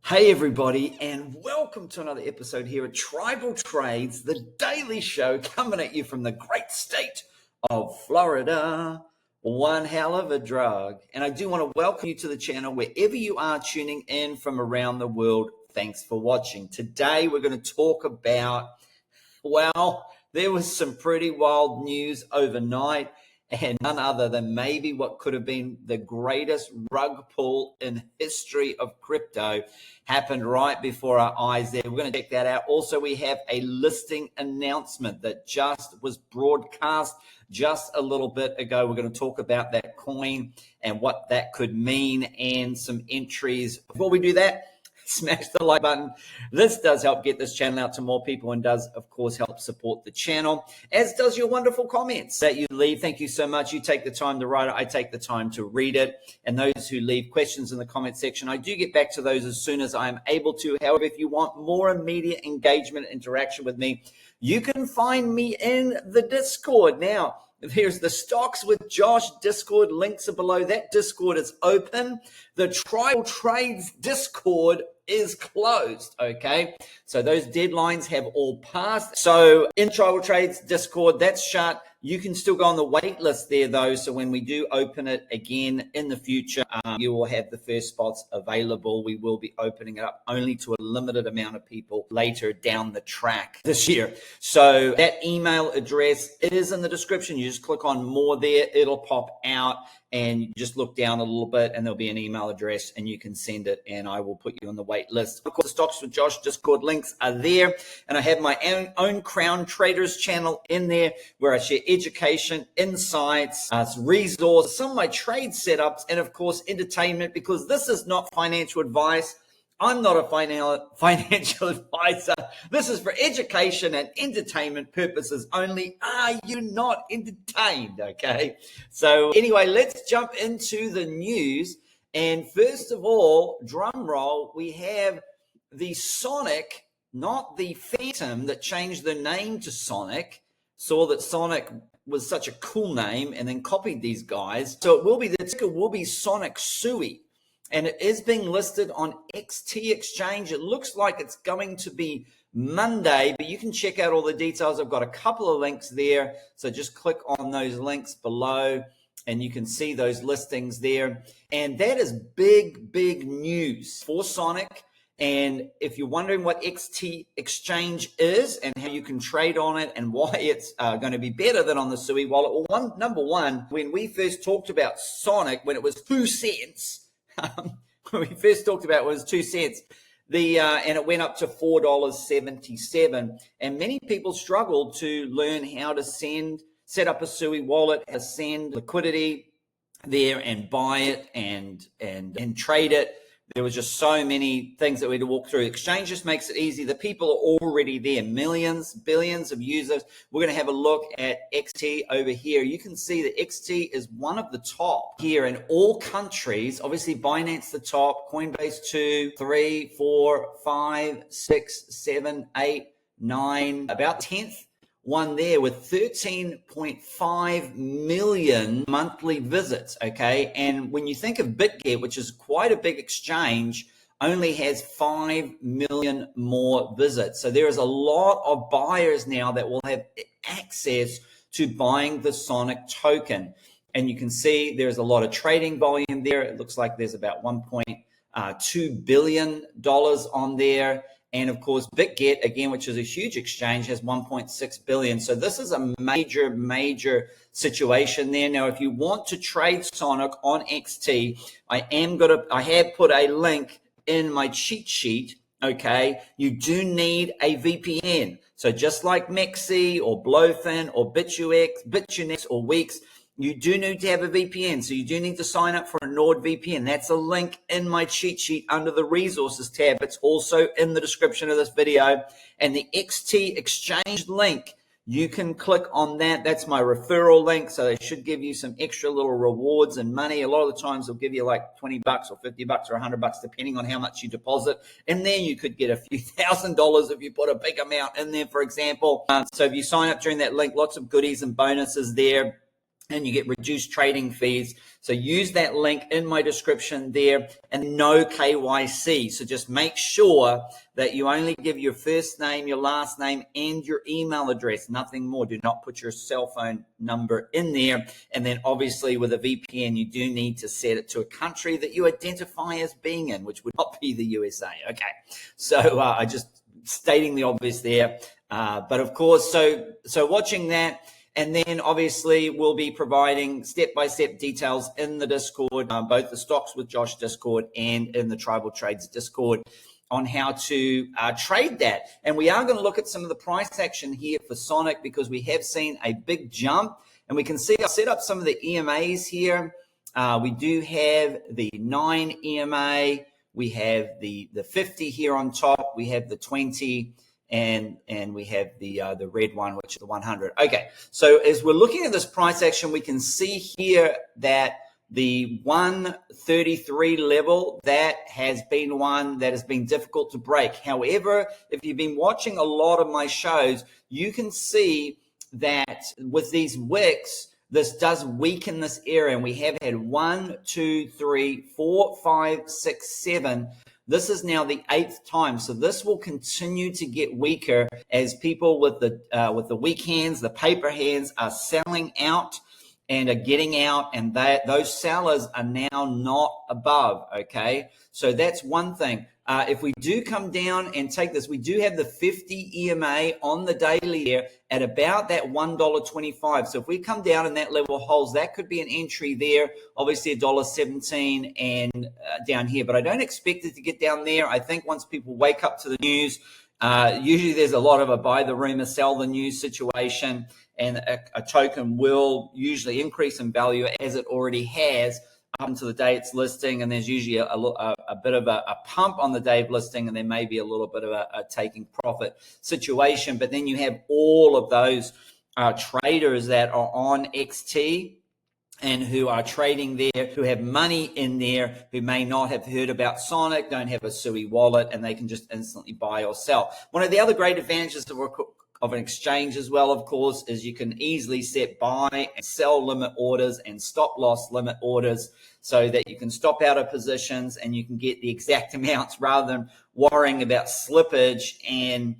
Hey everybody, and welcome to another episode here at Tribal Trades, the daily show coming at you from the great state of Florida. One hell of a drug. And I do want to welcome you to the channel wherever you are tuning in from around the world. Thanks for watching. Today we're going to talk about, well, there was some pretty wild news overnight, and none other than maybe what could have been the greatest rug pull in history of crypto happened right before our eyes there. We're going to check that out. Also, we have a listing announcement that just was broadcast just a little bit ago. We're going to talk about that coin and what that could mean and some entries. Before we do that, smash the like button. This does help get this channel out to more people and does, of course, help support the channel, as does your wonderful comments that you leave. Thank you so much. You take the time to write it. I take the time to read it. And those who leave questions in the comment section, I do get back to those as soon as I am able to. However, if you want more immediate engagement, interaction with me, you can find me in the Discord. Now, there's the Stocks with Josh Discord. Links are below. That Discord is open. The Tribal Trades Discord is closed, okay? So those deadlines have all passed. So in Tribal Trades Discord, that's shut. You can still go on the wait list there, though. So when we do open it again in the future, you will have the first spots available. We will be opening it up only to a limited amount of people later down the track this year. So that email address is in the description. You just click on more there. It'll pop out. And you just look down a little bit and there'll be an email address and you can send it and I will put you on the wait list. Of course, the Stocks with Josh Discord links are there. And I have my own Crown Traders channel in there where I share education, insights, resources, some of my trade setups, and of course, entertainment, because this is not financial advice. I'm not a financial advisor. This is for education and entertainment purposes only. Are you not entertained? Okay. So anyway, let's jump into the news. And first of all, drum roll, we have the Sonic, not the Phantom that changed the name to Sonic, saw that Sonic was such a cool name and then copied these guys. So the ticker will be Sonic Sui. And it is being listed on XT Exchange. It looks like it's going to be Monday, but you can check out all the details. I've got a couple of links there. So just click on those links below and you can see those listings there. And that is big, big news for Sonic. And if you're wondering what XT Exchange is and how you can trade on it and why it's going to be better than on the Sui wallet, well, number one, when we first talked about Sonic, when it was 2 cents, when we first talked about it was 2 cents, and it went up to $4.77. And many people struggled to learn how to set up a Sui wallet, how to send liquidity there and buy it and trade it. There was just so many things that we had to walk through. Exchange just makes it easy. The people are already there, millions, billions of users. We're going to have a look at XT over here. You can see that XT is one of the top here in all countries. Obviously, Binance the top, Coinbase 2, 3, 4, 5, 6, 7, 8, 9, about 10th one there with 13.5 million monthly visits, okay? And when you think of BitGet, which is quite a big exchange, only has 5 million more visits. So there is a lot of buyers now that will have access to buying the Sonic token. And you can see there's a lot of trading volume there. It looks like there's about $1.2 billion on there. And of course, BitGet, again, which is a huge exchange, has 1.6 billion. So this is a major, major situation there. Now, if you want to trade Sonic on XT, I have put a link in my cheat sheet. Okay, you do need a VPN. So just like Mexi or Blowfin or Bitfinex or Weeks, you do need to have a VPN. So you do need to sign up for a NordVPN. That's a link in my cheat sheet under the resources tab. It's also in the description of this video. And the XT Exchange link, you can click on that. That's my referral link. So they should give you some extra little rewards and money. A lot of the times they'll give you like $20 or $50 or $100, depending on how much you deposit. And then you could get a few $1,000s if you put a big amount in there, for example. So if you sign up during that link, lots of goodies and bonuses there. and you get reduced trading fees. So use that link in my description there, and no KYC. So just make sure that you only give your first name, your last name, and your email address, nothing more. Do not put your cell phone number in there. And then obviously with a VPN, you do need to set it to a country that you identify as being in, which would not be the USA. Okay. So I just stating the obvious there. But of course, so watching that, and then obviously we'll be providing step-by-step details in the Discord, both the Stocks with Josh Discord and in the Tribal Trades Discord, on how to trade that. And we are going to look at some of the price action here for Sonic, because we have seen a big jump. And we can see I've set up some of the EMAs here. We do have the 9 EMA. We have the 50 here on top. We have the 20. And we have the red one, which is the 100. Okay, so as we're looking at this price action, we can see here that the 133 level, that has been one that has been difficult to break. However, if you've been watching a lot of my shows, you can see that with these wicks, this does weaken this area, and we have had 1, 2, 3, 4, 5, 6, 7. This is now the 8th time, so this will continue to get weaker as people with the weak hands, the paper hands, are selling out and are getting out, and those sellers are now not above. Okay, so that's one thing. If we do come down and take this, we do have the 50 EMA on the daily here at about that $1.25. So if we come down and that level holds, that could be an entry there. Obviously $1.17 and down here, but I don't expect it to get down there. I think once people wake up to the news, usually there's a lot of a buy the rumor, sell the news situation, and a token will usually increase in value, as it already has up until the day it's listing, and there's usually a bit of a pump on the day of listing, and there may be a little bit of a taking profit situation. But then you have all of those traders that are on XT and who are trading there, who have money in there, who may not have heard about Sonic, don't have a Sui wallet, and they can just instantly buy or sell. One of the other great advantages of an exchange as well, of course, is you can easily set buy and sell limit orders and stop loss limit orders, so that you can stop out of positions and you can get the exact amounts, rather than worrying about slippage and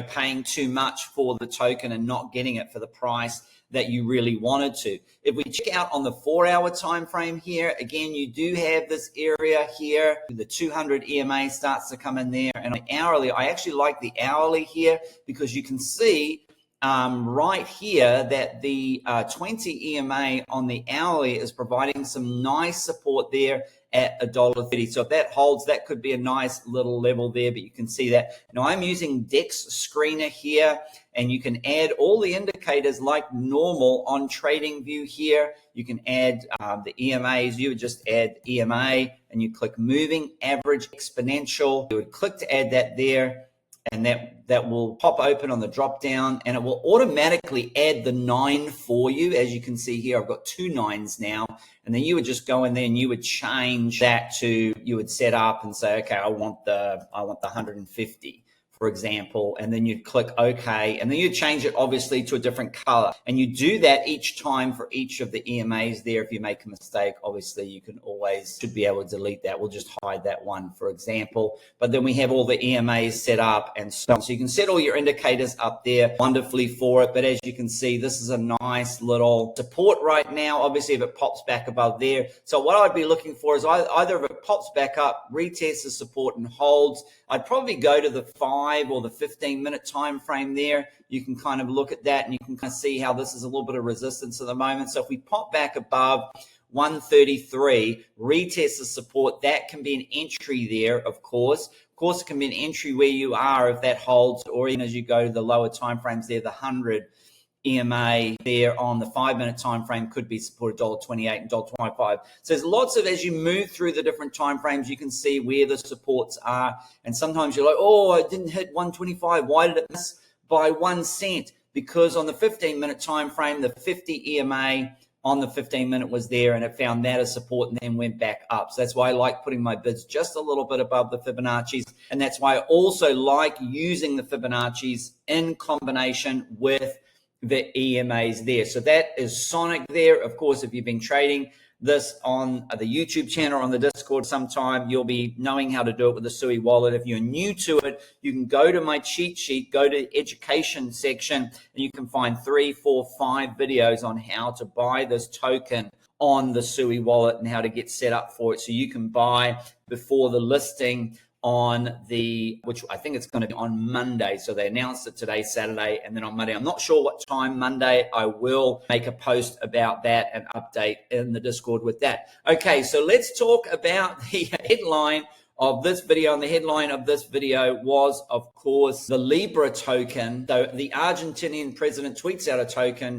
paying too much for the token and not getting it for the price that you really wanted to. If we check out on the 4-hour time frame here, again, you do have this area here. The 200 EMA starts to come in there, and on the hourly, I actually like the hourly here, because you can see right here that the 20 EMA on the hourly is providing some nice support there at $1.30. So if that holds, that could be a nice little level there, but you can see that. Now I'm using Dex Screener here, and you can add all the indicators like normal on TradingView here. You can add the EMAs. You would just add EMA and you click Moving Average Exponential. You would click to add that there, and that will pop open on the drop down, and it will automatically add the 9 for you. As you can see here, I've got 2 9s now, and then you would just go in there and you would change that to, you would set up and say, okay, I want the 150, for example, and then you'd click OK, and then you change it obviously to a different color, and you do that each time for each of the EMAs there. If you make a mistake, obviously you can always should be able to delete that. We'll just hide that one, for example, but then we have all the EMAs set up and so on. So you can set all your indicators up there wonderfully for it. But as you can see, this is a nice little support right now. Obviously, if it pops back above there, so what I'd be looking for is either if it pops back up, retests the support and holds, I'd probably go to the 5 or the 15-minute time frame there. You can kind of look at that, and you can kind of see how this is a little bit of resistance at the moment. So if we pop back above 133, retest the support, that can be an entry there, of course. Of course, it can be an entry where you are if that holds, or even as you go to the lower time frames there, the 100 EMA there on the 5-minute time frame could be supported $1.28 and $1.25. So there's lots of, as you move through the different time frames, you can see where the supports are. And sometimes you're like, oh, I didn't hit 125. Why did it miss by 1 cent? Because on the 15-minute time frame, the 50 EMA on the 15-minute was there, and it found that as support and then went back up. So that's why I like putting my bids just a little bit above the Fibonacci's, and that's why I also like using the Fibonacci's in combination with the EMAs there. So that is Sonic there. Of course, if you've been trading this on the YouTube channel or on the Discord sometime, you'll be knowing how to do it with the Sui wallet. If you're new to it, you can go to my cheat sheet, go to education section, and you can find 3, 4, 5 videos on how to buy this token on the Sui wallet and how to get set up for it. So you can buy before the listing on which I think it's going to be on Monday. So they announced it today, Saturday, and then on Monday. I'm not sure what time Monday. I will make a post about that and update in the Discord with that. Okay, so let's talk about the headline of this video. And the headline of this video was, of course, the Libra token. So the Argentinian president tweets out a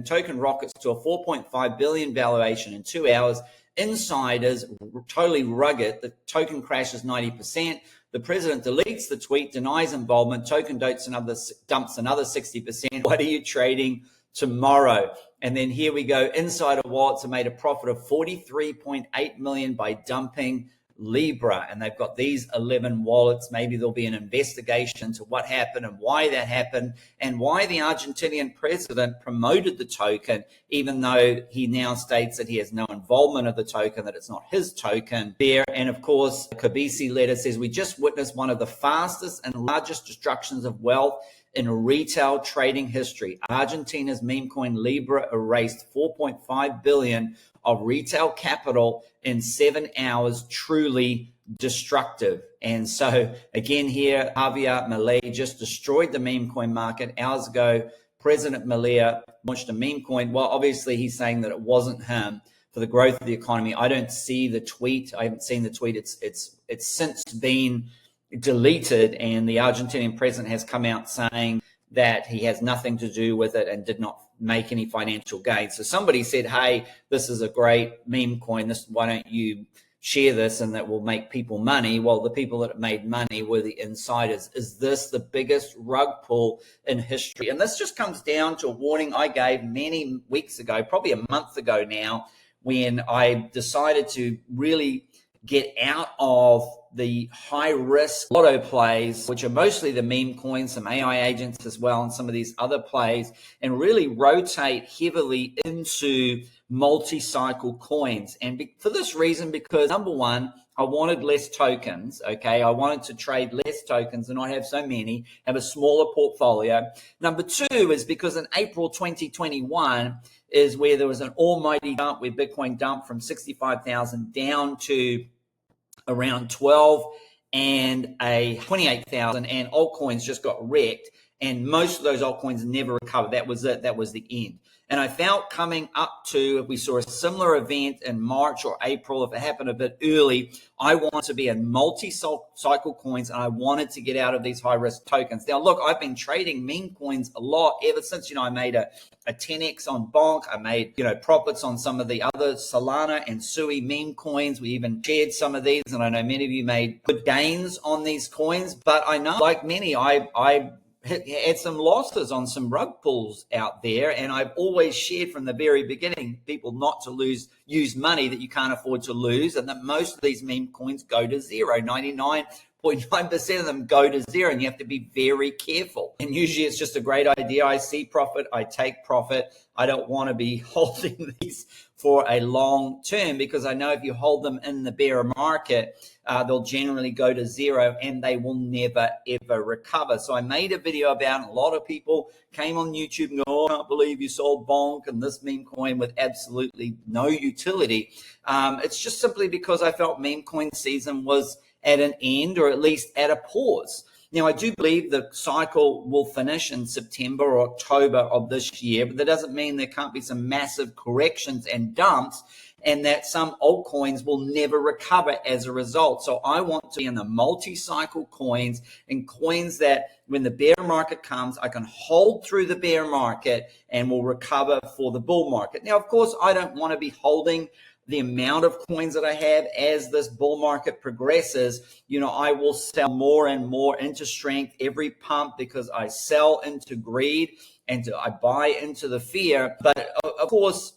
token rockets to a 4.5 billion valuation in 2 hours. Insiders totally rugged. The token crashes 90%. The president deletes the tweet, denies involvement. Token dumps another 60%. What are you trading tomorrow? And then here we go. Insider wallets have made a profit of 43.8 million by dumping Libra, and they've got these 11 wallets. Maybe there'll be an investigation to what happened and why that happened, and why the Argentinian president promoted the token, even though he now states that he has no involvement of the token, that it's not his token there. And of course, the Kabisi letter says, we just witnessed one of the fastest and largest destructions of wealth in retail trading history. Argentina's meme coin Libra erased 4.5 billion of retail capital in 7 hours, truly destructive. And so again here, Javier Milei just destroyed the meme coin market. Hours ago, President Milei launched a meme coin. Well, obviously he's saying that it wasn't him for the growth of the economy. I don't see the tweet. I haven't seen the tweet. It's since been deleted, and the Argentinian president has come out saying that he has nothing to do with it and did not make any financial gain. So somebody said, hey, this is a great meme coin. Why don't you share this and that will make people money? Well, the people that made money were the insiders. Is this the biggest rug pull in history? And this just comes down to a warning I gave many weeks ago, probably a month ago now, when I decided to really get out of the high-risk lotto plays, which are mostly the meme coins, some AI agents as well, and some of these other plays, and really rotate heavily into multi-cycle coins. And for this reason, because number one, I wanted less tokens, okay? I wanted to trade less tokens and not have so many, have a smaller portfolio. Number two is because in April 2021 is where there was an almighty dump, where Bitcoin dumped from 65,000 down to around 12 and a 28,000, and altcoins just got wrecked, and most of those altcoins never recovered. That was it. That was the end. And I felt coming up to, if we saw a similar event in March or April, if it happened a bit early, I want to be in multi-cycle coins, and I wanted to get out of these high-risk tokens. Now, look, I've been trading meme coins a lot ever since, I made a 10x on Bonk. I made, profits on some of the other Solana and Sui meme coins. We even shared some of these, and I know many of you made good gains on these coins. But I know, like many, I had some losses on some rug pulls out there, and I've always shared from the very beginning people not to use money that you can't afford to lose, and that most of these meme coins go to zero. 99.9% of them go to zero, and you have to be very careful. And usually it's just a great idea. I see profit, I take profit. I don't want to be holding these for a long term, because I know if you hold them in the bear market, they'll generally go to zero and they will never, ever recover. So I made a video about it. A lot of people came on YouTube and go, oh, I can't believe you sold Bonk and this meme coin with absolutely no utility. It's just simply because I felt meme coin season was at an end, or at least at a pause. Now, I do believe the cycle will finish in September or October of this year, but that doesn't mean there can't be some massive corrections and dumps, and that some altcoins will never recover as a result. So I want to be in the multi-cycle coins, and coins that when the bear market comes, I can hold through the bear market and will recover for the bull market. Now, of course, I don't want to be holding the amount of coins that I have as this bull market progresses. I will sell more and more into strength every pump, because I sell into greed and I buy into the fear. But of course,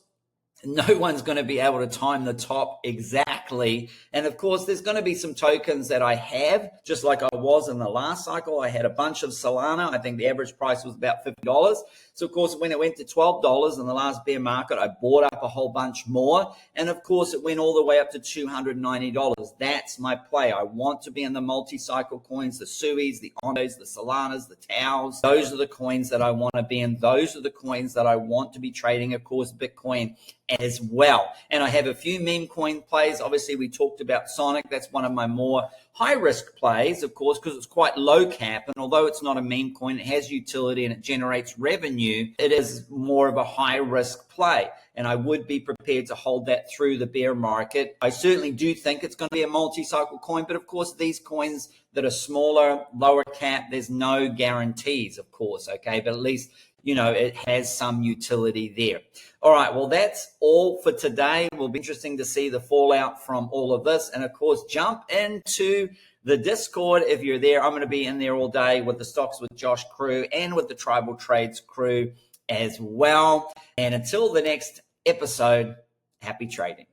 no one's going to be able to time the top exactly. And of course, there's going to be some tokens that I have, just like I was in the last cycle. I had a bunch of Solana. I think the average price was about $50. So of course, when it went to $12 in the last bear market, I bought up a whole bunch more. And of course, it went all the way up to $290. That's my play. I want to be in the multi-cycle coins, the Suis, the Ondos, the Solanas, the Taos. Those are the coins that I want to be in. Those are the coins that I want to be trading. Of course, Bitcoin as well. And I have a few meme coin plays. Obviously, we talked about Sonic. That's one of my more high risk plays, of course, because it's quite low cap. And although it's not a meme coin, it has utility and it generates revenue. It is more of a high risk play. And I would be prepared to hold that through the bear market. I certainly do think it's going to be a multi-cycle coin. But of course, these coins that are smaller, lower cap, there's no guarantees, of course. Okay. But at least, it has some utility there. All right, well, that's all for today. It will be interesting to see the fallout from all of this. And of course, jump into the Discord if you're there. I'm going to be in there all day with the Stocks with Josh crew and with the Tribal Trades crew as well. And until the next episode, happy trading.